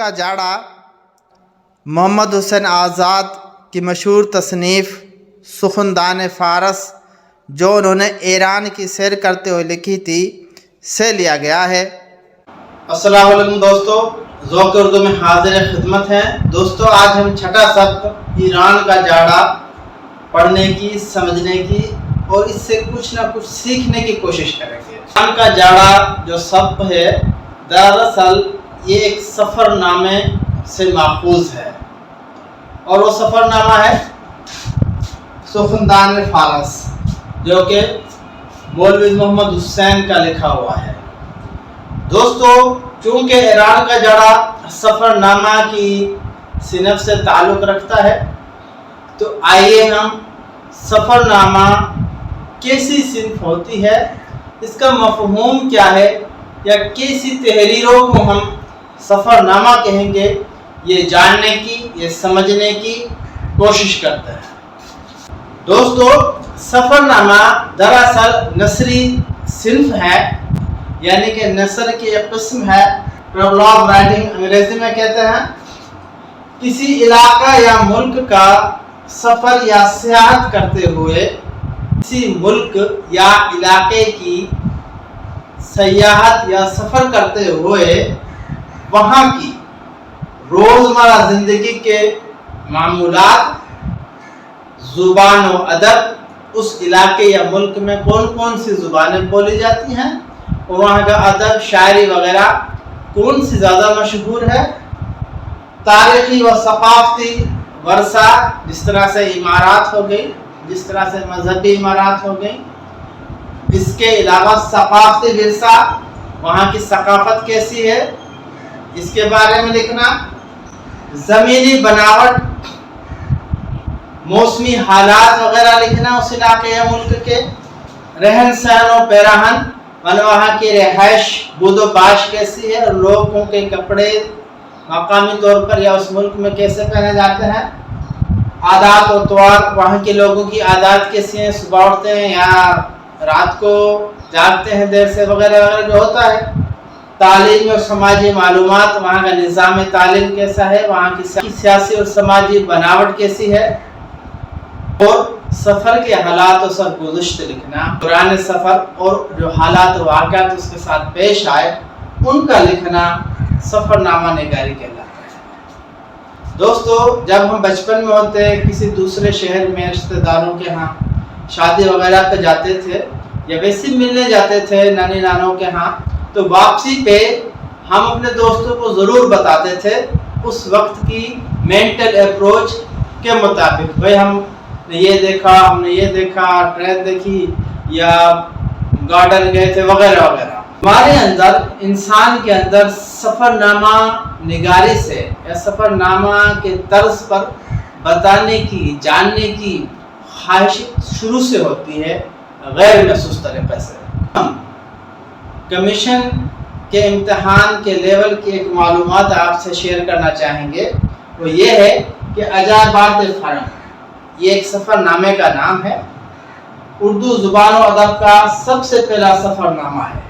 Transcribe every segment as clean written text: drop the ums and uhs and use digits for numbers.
کا جاڑا محمد حسین آزاد کی مشہور تصنیف سخندان فارس جو انہوں نے ایران کی سیر کرتے ہوئے لکھی تھی سے لیا گیا ہے۔ السلام علیکم دوستو، ذوق اردو میں حاضر خدمت ہیں۔ دوستو آج ہم چھٹا سبق ایران کا جاڑا پڑھنے کی، سمجھنے کی اور اس سے کچھ نہ کچھ سیکھنے کی کوشش کریں گے۔ ایران کا جاڑا جو سبق ہے دراصل یہ ایک سفر نامے سے ماخوذ ہے اور وہ سفر نامہ ہے سخندان فارس جو کہ مولوی محمد حسین کا لکھا ہوا ہے۔ دوستو چونکہ ایران کا جاڑا سفر نامہ کی صنف سے تعلق رکھتا ہے تو آئیے ہم سفر نامہ کیسی صنف ہوتی ہے، اس کا مفہوم کیا ہے یا کیسی تحریروں کو ہم سفر نامہ کہیں گے، یہ جاننے کی، یہ سمجھنے کی کوشش کرتے ہیں۔ دوستو سفر نامہ دراصل نثری صنف ہے، یعنی کہ نثر کی ایک قسم ہے۔ پرولاگ رائٹنگ انگریزی میں کہتے ہیں۔ کسی علاقہ یا ملک کا سفر یا سیاحت کرتے ہوئے، کسی ملک یا علاقے کی سیاحت یا سفر کرتے ہوئے وہاں کی روزمرہ زندگی کے معمولات، زبان و ادب، اس علاقے یا ملک میں کون کون سی زبانیں بولی جاتی ہیں اور وہاں کا ادب، شاعری وغیرہ کون سی زیادہ مشہور ہے، تاریخی و ثقافتی ورثہ جس طرح سے عمارات ہو گئی، جس طرح سے مذہبی عمارات ہو گئی، اس کے علاوہ ثقافتی ورثہ، وہاں کی ثقافت کیسی ہے اس کے بارے میں لکھنا، زمینی بناوٹ، موسمی حالات وغیرہ لکھنا، اس علاقے یا ملک کے رہن سہن و پیراہن، وہاں کی رہائش بود و باش کیسی ہے اور لوگوں کے کپڑے مقامی طور پر یا اس ملک میں کیسے پہنے جاتے ہیں، عادات و طوار، وہاں کے لوگوں کی عادات کیسی ہیں، صبح اٹھتے ہیں یا رات کو جاگتے ہیں دیر سے وغیرہ وغیرہ جو ہوتا ہے، تعلیم اور سماجی معلومات، وہاں کا نظام تعلیم کیسا ہے، وہاں کی سیاسی اور سماجی بناوٹ کیسی ہے، اور سفر کے حالات و سرگزشت لکھنا، دوران سفر اور جو حالات و واقعات اس کے ساتھ پیش آئے ان کا لکھنا سفر نامہ نگاری کہلاتا ہے۔ دوستو جب ہم بچپن میں ہوتے کسی دوسرے شہر میں رشتہ داروں کے ہاں شادی وغیرہ پہ جاتے تھے یا ویسے ملنے جاتے تھے نانی نانوں کے ہاں، تو واپسی پہ ہم اپنے دوستوں کو ضرور بتاتے تھے اس وقت کی مینٹل اپروچ کے مطابق، بھئی ہم نے یہ دیکھا، ہم نے یہ دیکھا، ٹرین دیکھی یا گارڈن گئے تھے وغیرہ وغیرہ۔ ہمارے اندر، انسان کے اندر سفر نامہ نگاری سے یا سفر نامہ کے طرز پر بتانے کی، جاننے کی خواہش شروع سے ہوتی ہے غیر محسوس طریقے سے۔ ہم کمیشن کے امتحان کے لیول کی ایک معلومات آپ سے شیئر کرنا چاہیں گے، وہ یہ ہے کہ عجائبات فرنگ یہ ایک سفر نامے کا نام ہے، اردو زبان و ادب کا سب سے پہلا سفر نامہ ہے۔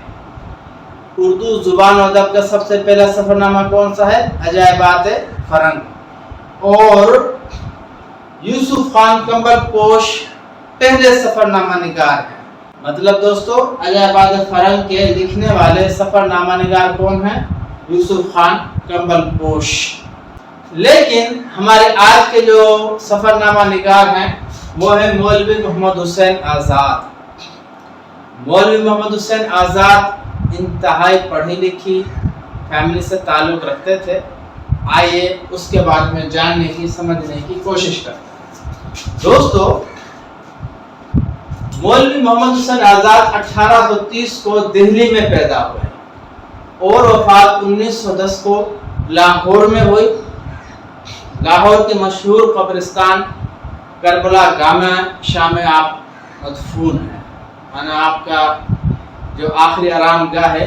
اردو زبان و ادب کا سب سے پہلا سفر نامہ کون سا ہے؟ عجائبات فرنگ۔ اور یوسف خان کمبل پوش پہلے سفر نامہ نگار ہیں۔ مطلب دوستو عجائبات فرنگ کے لکھنے والے سفر نامہ نگار کون ہیں؟ یوسف خان کمبل پوش۔ لیکن ہمارے آج کے جو سفر نامہ نگار ہیں وہ ہے مولوی محمد حسین آزاد۔ مولوی محمد حسین آزاد انتہائی پڑھی لکھی فیملی سے تعلق رکھتے تھے۔ آئیے اس کے بارے میں جاننے کی، سمجھنے کی کوشش کرتے ہیں۔ دوستو مولوی محمد حسین آزاد 1830 کو دہلی میں پیدا ہوئے اور وفات 1910 کو لاہور میں ہوئی۔ لاہور کے مشہور قبرستان کربلا گاہ شاہ میں آپ مدفون ہیں، مانا آپ کا جو آخری آرام گاہ ہے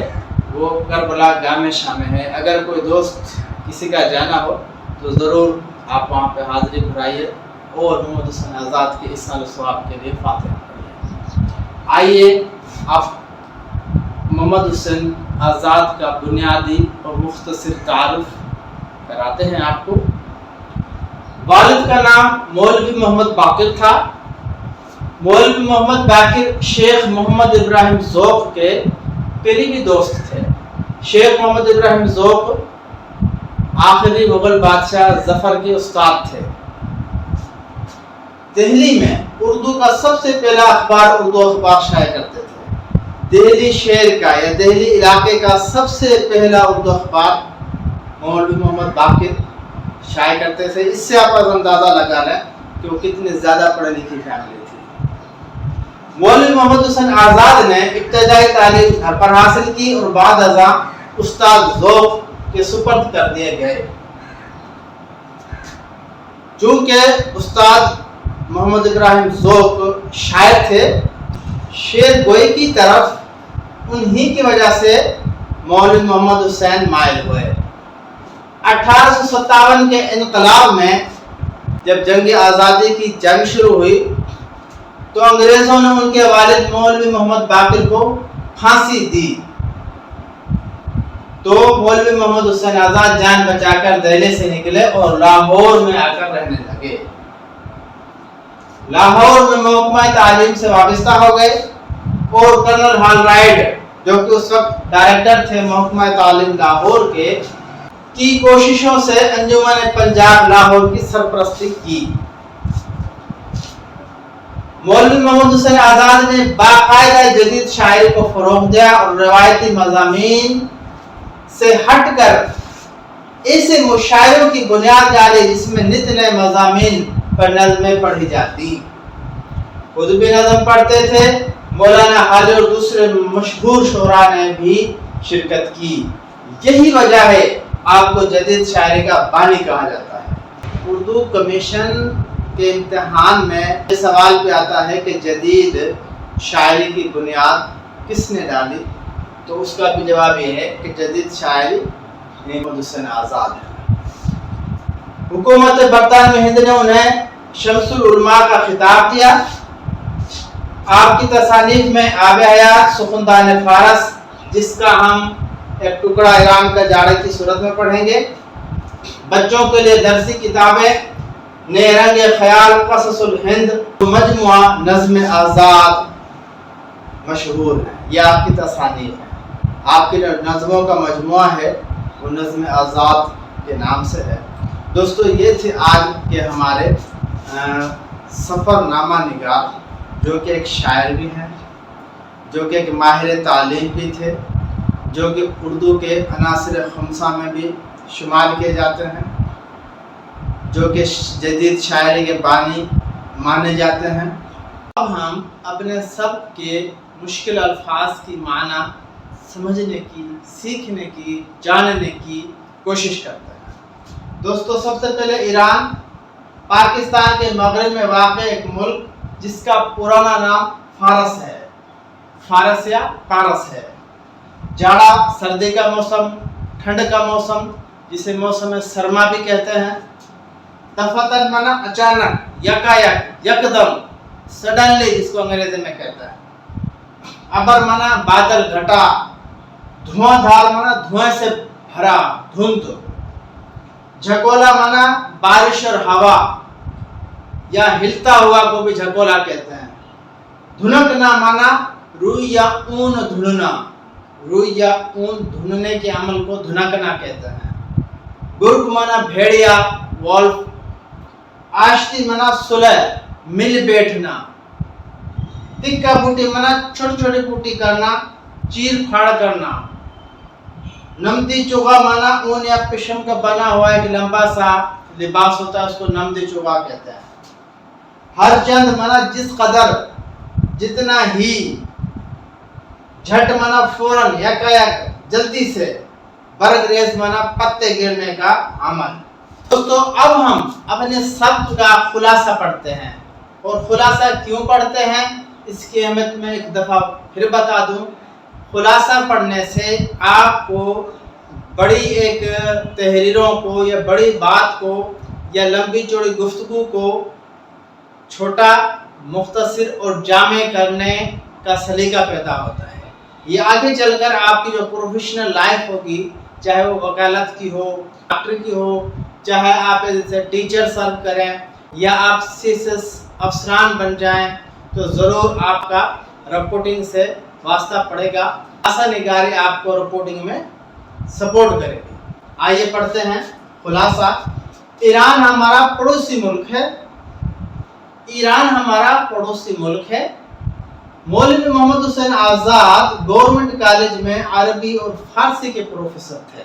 وہ کربلا گاہ شاہ میں ہے۔ اگر کوئی دوست کسی کا جانا ہو تو ضرور آپ وہاں پہ حاضری بھرائیے اور محمد حسین آزاد کے اصال و ثواب کے لیے فاتحہ پڑھیے۔ آئیے آپ محمد حسین آزاد کا بنیادی اور مختصر تعارف कराते हैं आपको। वालिद का नाम मौलवी मोहम्मद बाकिर था। मौलवी मोहम्मद बाकिर शेख मोहम्मद इब्राहिम ज़ौक़ के करीबी दोस्त थे। शेख मोहम्मद इब्राहिम ज़ौक़ आखिरी मुगल बादशाह ज़फ़र के उस्ताद थे। दिल्ली में उर्दू का सबसे पहला अखबार उर्दू अखबार शाया करते थे। दिल्ली शहर का या दिल्ली इलाके का सबसे पहला उर्दू अखबार मौलवी मोहम्मद बाकिर शाया करते थे। इससे आप अंदाज़ा लगा लें कि वो कितनी ज़्यादा पढ़ी लिखी फैमिली थी। मौलवी मोहम्मद हुसैन आज़ाद ने इब्तदाई तालीम घर पर हासिल की और बाद अज़ां उस्ताद ज़ौक़ के सुपर्द कर दिए गए। चूँकि उस्ताद मोहम्मद इब्राहिम ज़ौक़ शायर थे, शेर गोई की तरफ उन्हीं की वजह से मौलवी मोहम्मद हुसैन माइल हुए। 1857 के इनकलाब में जब जंग आज़ादी की जंग शुरू हुई तो अंग्रेज़ों ने उनके वालिद मौलवी मोहम्मद बाकिर को फांसी दी। तो मौलवी मोहम्मद हुसैन आज़ाद जान बचाकर दिल्ली से निकले और लाहौर में आकर रहने लगे। लाहौर में महकमा तालीम से वाबस्ता हो गए और कर्नल हॉलराइट, जो कि उस वक्त डायरेक्टर थे महकमा तालीम लाहौर के, की कोशिशों से अंजुमन पंजाब लाहौर की सरपरस्ती की। मौलवी मोहम्मद हुसैन आज़ाद ने बाकायदा जदीद शायरी को फरोग दिया और रवायती मज़ामीन से हटकर ऐसे मुशायरों की बुनियाद डाली जिसमें नित नए मज़ामीन पर नज़में पढ़ी जाती। खुद भी नज़म पढ़ते थे। मौलाना हाली और दूसरे मशहूर शोरा ने भी शिरकत की। यही वजह है आपको जदीद शायरी का बानी कहा जाता है। उर्दू कमीशन के इम्तिहान में ये सवाल भी आता है कि जदीद शायरी की बुनियाद किसने डाली, तो उसका भी जवाब ये है कि जदीद शायरी मोहम्मद हुसैन आज़ाद है। हुकूमत बरतानवी हिंद ने उन्हें शम्सुल उलमा का खिताब दिया। आपकी तसानीफ में आब हयात सुखनदान फारस, जिसका हम एक टुकड़ा ईरान का जाड़े की सूरत में पढ़ेंगे। बच्चों के लिए दरसी किताबें नेरंग ख्याल, क़ससुल हिंद, मजमुआ नज़्म आज़ाद मशहूर है। यह आपकी तसानीफ है। आपकी नज़मों का मजमुआ है वो नज़्म आज़ाद के नाम से है। दोस्तों, ये थे आज के हमारे सफ़रनामा निगार, जो कि एक शायर भी हैं, जो कि एक माहिर तालीम भी थे, जो कि उर्दू के अनासिर खमसा में भी शुमार किए जाते हैं, जो कि जदीद शायरी के बानी माने जाते हैं। अब हम अपने सब के मुश्किल अल्फाज की माना समझने की, सीखने की, जानने की कोशिश करते हैं। दोस्तों, सबसे पहले ईरान पाकिस्तान के मगरब में वाक़ एक मुल्क जिसका पुराना नाम फारस है, फारस या फारस है। जाड़ा सर्दी का मौसम, ठंड का मौसम जिसे मौसम सरमा भी कहते हैं। तफतन माना अचानक, यकायक, यकदम, सडनली जिसको अंग्रेजी में कहते हैं। अबर माना बादल, घटा। धुआंधार माना धुएं से भरा, धुंध। झकोला माना बारिश और हवा या हिलता हुआ को भी झकोला कहते हैं। धुनकना माना रुई या ऊन धुनना, रुई या ऊन धुनने के अमल को धुनकना कहते हैं। गुर्ग माना भेड़िया, वॉल्फ। आश्ती माना सुलह, मिल बैठना। तिक्का बूटी माना छोटी छोटी बूटी करना, चीर फाड़ करना। नमदी चोगा माना ऊन या पिशम का बना हुआ एक लंबा सा लिबास होता है, उसको नमदी चोगा कहते हैं। हर चंद माना जिस कदर, जितना ही। झट माना फौरन, यकायक, जल्दी से। बरग रेस माना पत्ते गिरने का अमल। दोस्तों, अब हम अपने शब्द का खुलासा पढ़ते हैं। और खुलासा क्यों पढ़ते हैं इसकी अहमियत मैं एक दफ़ा फिर बता दूं। खुलासा पढ़ने से आपको बड़ी एक तहरीरों को या बड़ी बात को या लंबी चौड़ी गुफ्तगू को छोटा, मुख्तसर और जामे करने का सलीका पैदा होता है। ये आगे चलकर आपकी जो प्रोफेशनल लाइफ होगी चाहे वो वकालत की हो, डॉक्टर की हो, चाहे आप जैसे टीचर सर्व करें या आप सीएसएस अफसरान बन जाएं, तो ज़रूर आपका रिपोर्टिंग से वास्ता पड़ेगा। आशा निगारी आपको रिपोर्टिंग में सपोर्ट करेगी। आइए पढ़ते हैं खुलासा। ईरान हमारा पड़ोसी मुल्क है। ईरान हमारा पड़ोसी मुल्क है। मौलवी मोहम्मद हुसैन आज़ाद गवर्नमेंट कॉलेज में अरबी और फारसी के प्रोफेसर थे।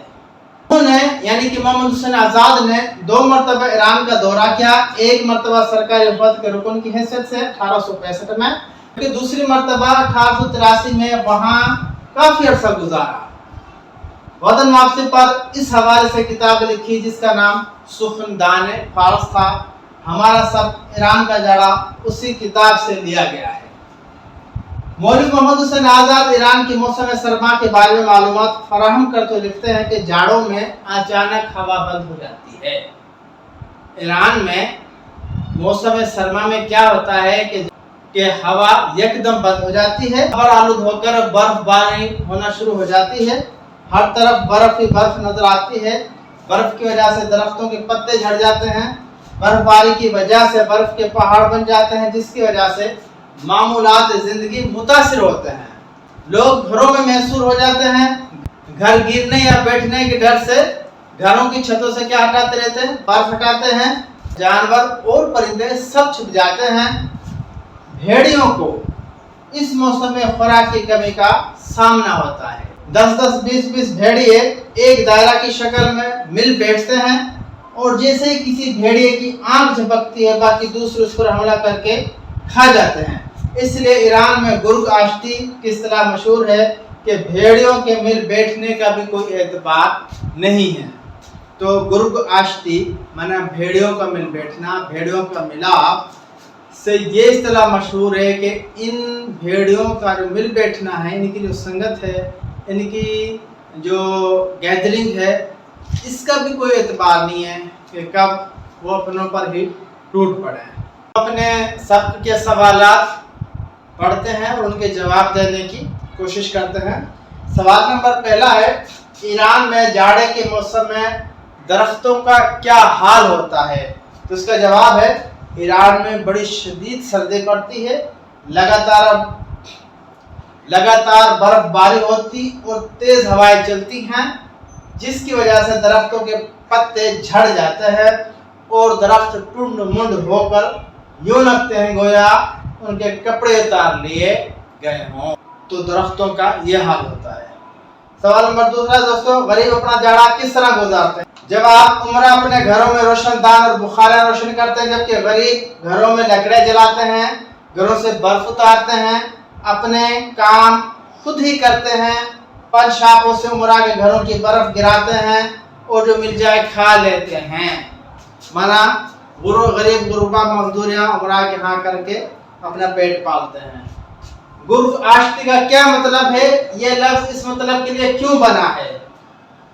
उन्होंने यानी कि मोहम्मद हुसैन आज़ाद ने 2 मरतबा ईरान का दौरा किया। एक मरतबा सरकारी वफद के रुकन की हैसियत से 1865 में, फिर दूसरी मरतबा 1883 में वहाँ काफ़ी अरसा गुजारा। वतन वापसी पर इस हवाले से किताब लिखी जिसका नाम सुखनदान फारस था। हमारा सब ईरान का जड़ा उसी किताब से लिया गया है। मौलवी मोहम्मद हुसैन आज़ाद ईरान की मौसम सरमा के बारे में मालूमात फराहम करते हुए लिखते हैं कि जाड़ों में अचानक हवा बंद हो जाती है। ईरान में मौसम सरमा में क्या होता है कि हवा एकदम बंद हो जाती है और आलूद होकर बर्फबारी होना शुरू हो जाती है। हर तरफ बर्फ ही बर्फ नजर आती है। बर्फ की वजह से दरख्तों के पत्ते झड़ जाते हैं। बर्फबारी की वजह से बर्फ के पहाड़ बन जाते हैं, जिसकी वजह से मामूलात जिंदगी मुतासिर होते हैं। लोग घरों में महसूर हो जाते हैं। घर गिरने या बैठने के डर से घरों की छतों से क्या हटाते रहते हैं, बर्फ हटाते हैं। जानवर और परिंदे सब छुप जाते हैं। भेड़ियों को इस मौसम में खुराक की कमी का सामना होता है। 10-10, 20-20 भेड़िए एक दायरा की शक्ल में मिल बैठते हैं और जैसे ही किसी भेड़िए की आंख झपकती है, बाकी दूसरे उस पर हमला करके खा जाते हैं। इसलिए ईरान में गुर्ग आश्ती की इस्तिलाह मशहूर है कि भेड़ियों के मिल बैठने का भी कोई एतबार नहीं है। तो गुर्ग आश्ती माना भेड़ियों का मिल बैठना, भेड़ियों का मिलाप से ये इस्तिलाह मशहूर है कि इन भेड़ियों का जो मिल बैठना है, इनकी जो संगत है, इनकी जो गैदरिंग है, इसका भी कोई एतबार नहीं है कि कब वो अपनों पर ही टूट पड़े। अपने सब के सवालात पढ़ते हैं और उनके जवाब देने की कोशिश करते हैं। सवाल नंबर पहला है, ईरान में जाड़े के मौसम में दरख्तों का क्या हाल होता है? तो इसका जवाब है, ईरान में बड़ी शदीद सर्दी पड़ती है, लगातार बर्फबारी होती और तेज हवाएं चलती हैं, जिसकी वजह से दरख्तों के पत्ते झड़ जाते हैं और दरख्त टुंड मुंड होकर यूं लगते हैं गोया उनके कपड़े उतार लिए गए हों। तो दरख्तों का यह हाल होता है। सवाल नंबर दूसरा दोस्तों, गरीब अपना जाड़ा किस तरह गुजारते हैं? जब आप उम्र अपने घरों में रोशनदान और बुखारें रोशन करते हैं, जबकि गरीब घरों में लकड़ियां जलाते हैं, घरों से बर्फ उतारते हैं, अपने काम खुद ही करते हैं, पंशापों से उमरा के घरों की बर्फ गिराते हैं और जो मिल जाए खा लेते हैं। माना गरीब गुरबा मजदूरियां उमरा के यहाँ करके अपना पेट पालते हैं। गुर्ग आश्ती का क्या मतलब है? ये लफ्ज इस मतलब के लिए क्यों बना है?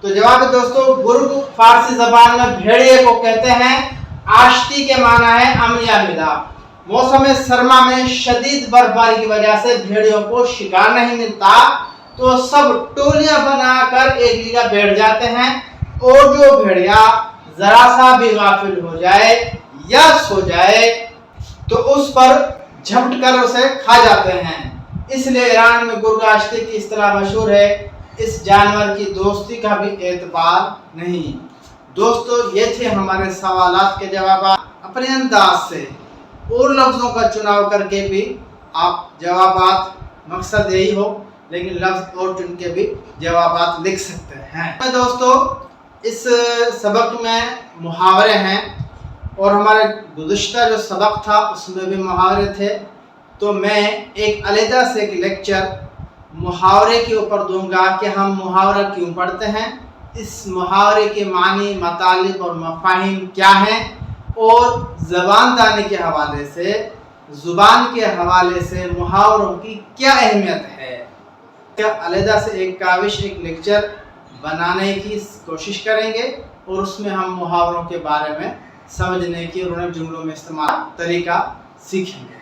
तो जवाब है दोस्तों, गुर्ग फारसी जबान में भेड़िए को कहते हैं। आश्ती के माना है अमलिया मिला। मौसम सरमा में शदीद बर्फबारी की वजह से भेड़ियों को शिकार नहीं मिलता, तो सब टोलियां बनाकर एक जगह बैठ जाते हैं और जो भेड़िया जरा सा भी गाफिल हो जाए या सो जाए तो उस पर झपट कर उसे खा जाते हैं। इसलिए ईरान में गुर्ग आश्ती की इस्तिलाह मशहूर है। इस जानवर की दोस्ती का भी एतबार नहीं। दोस्तों, ये थे हमारे सवालात के जवाब। अपने अंदाज से और लफ्ज़ों का चुनाव करके भी आप जवाबात, मकसद यही हो, लेकिन लफ्ज़ और चुन के भी जवाबात लिख सकते हैं। दोस्तों, इस सबक में मुहावरे हैं और हमारे गुज़िश्ता जो सबक था उसमें भी मुहावरे थे। तो मैं एक अलग से एक लेक्चर मुहावरे के ऊपर दूंगा कि हम मुहावरा क्यों पढ़ते हैं, इस मुहावरे के मानी, मतलब और मफाहिम क्या हैं, और ज़बान दानी के हवाले से, ज़ुबान के हवाले से मुहावरों की क्या अहमियत है। क्या अलग से एक काविश, एक लेक्चर बनाने की कोशिश करेंगे और उसमें हम मुहावरों के बारे में समझने की और उन्हें जुमलों में इस्तेमाल तरीका सीखेंगे।